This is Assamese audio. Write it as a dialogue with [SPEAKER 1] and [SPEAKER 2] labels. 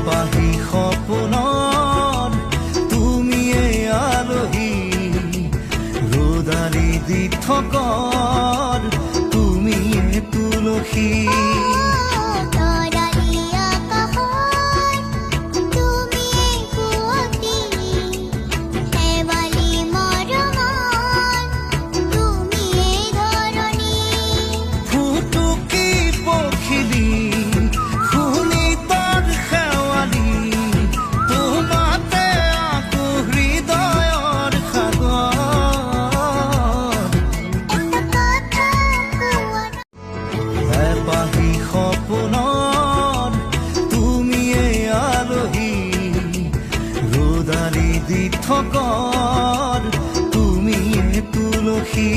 [SPEAKER 1] এপাহি সপোনত তুমিয়ে আলহী ৰ'দালি দি থকৰ তুমিয়ে তুলসী এপাহি সপোনত তুমিয়ে আলহী ৰ'দালি দি থকৰ তুমিয়ে তুলসী